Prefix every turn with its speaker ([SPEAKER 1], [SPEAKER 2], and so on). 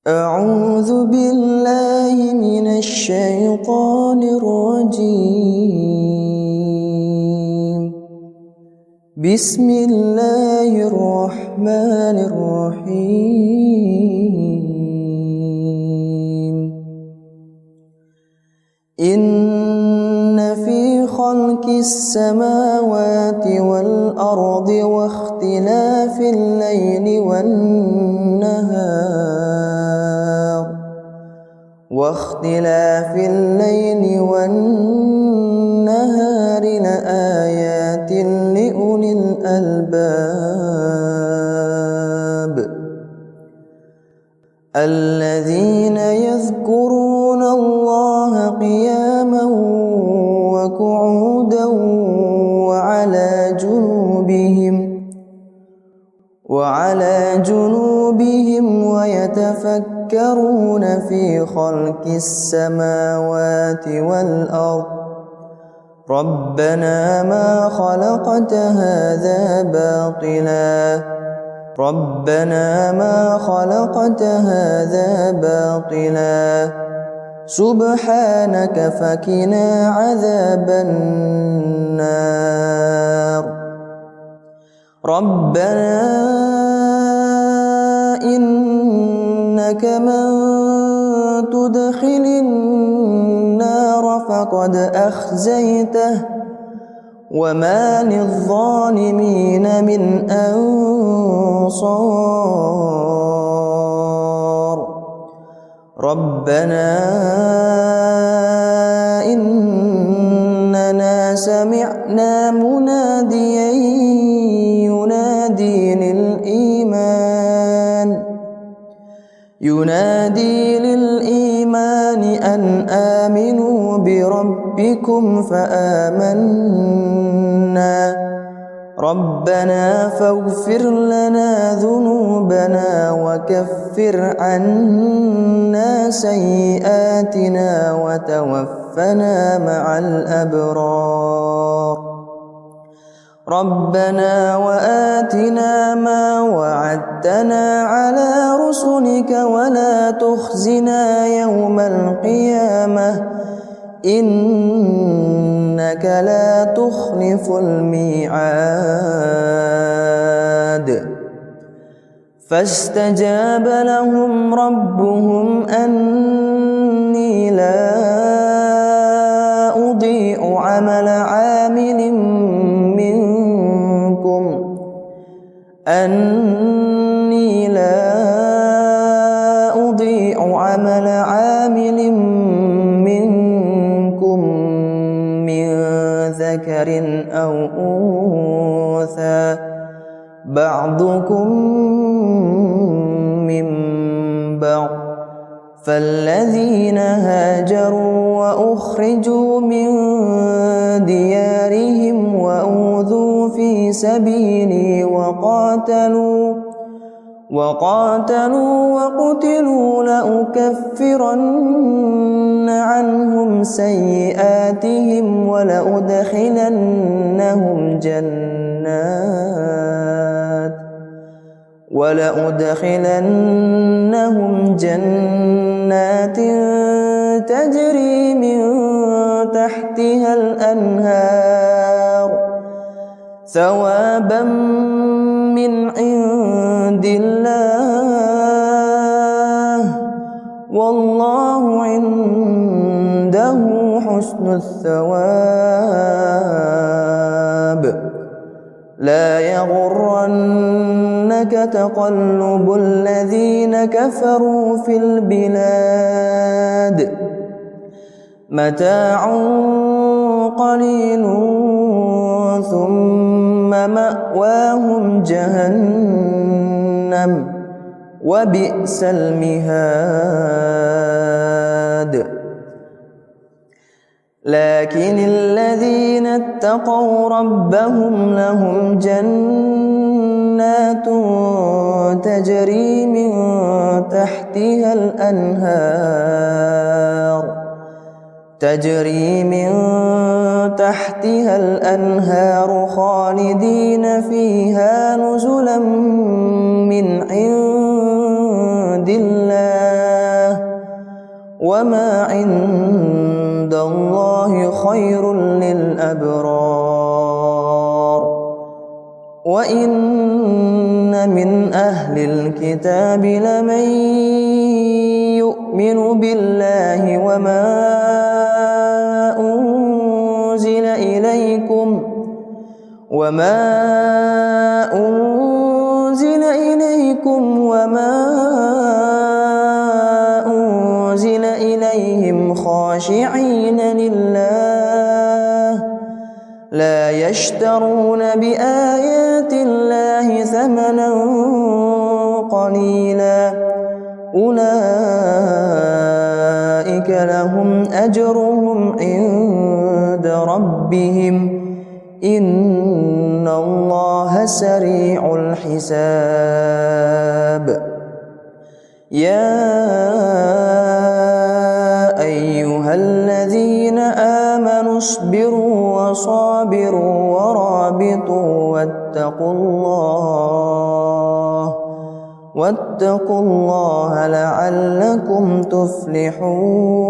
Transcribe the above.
[SPEAKER 1] أعوذ بالله من الشيطان الرجيم. بسم الله الرحمن الرحيم. إن في خلق السماوات والأرض واختلاف الليل والنهار لآيات لأولي الألباب الذين يذكرون الله قياما وقعودا وعلى جنوبهم ويتفكرون في خلق السماوات والأرض ربنا ما خلقت هذا باطلا سبحانك فقنا عذاب النار ربنا إنك من تدخل النار فقد أخزيته وما للظالمين من أنصار ربنا إننا سمعنا مناديا ينادي للإيمان أن آمنوا بربكم فآمنا ربنا فاغفر لنا ذنوبنا وكفر عنا سيئاتنا وتوفنا مع الأبرار ربنا وآتنا ما وعدتنا على رسلك ولا تخزنا يوم القيامة إنك لا تخلف الميعاد فاستجاب لهم ربهم أني لا أضيع عمل عامل منكم من ذكر أو أنثى بعضكم من بعض فالذين هاجروا وأخرجوا من ديارهم وأوذوا في سبيلي وقاتلوا وقتلوا لأكفرن عنهم سيئاتهم ولأدخلنهم جنات تجري من تحتها الأنهار ثوابا من عند الله والله عنده حسن الثواب لا يغرنك تقلب الذين كفروا في البلاد متاع قليل ثم مأواهم جهنم وبئس المهاد لكن الذين اتقوا ربهم لهم جنات تجري من تحتها الأنهار خالدين فيها نزلا من عند الله وما عند الله خير للأبرار وإن من أهل الكتاب لمن يؤمن بالله وما أنزل إليكم وما أنزل إليهم خاشعين لله لا يشترون بآيات الله ثمنا قليلا أولئك لهم أجرهم عند ربهم إن الله سريع الحساب يا أيها الذين آمنوا اصبروا وصابروا ورابطوا واتقوا الله لعلكم تفلحون.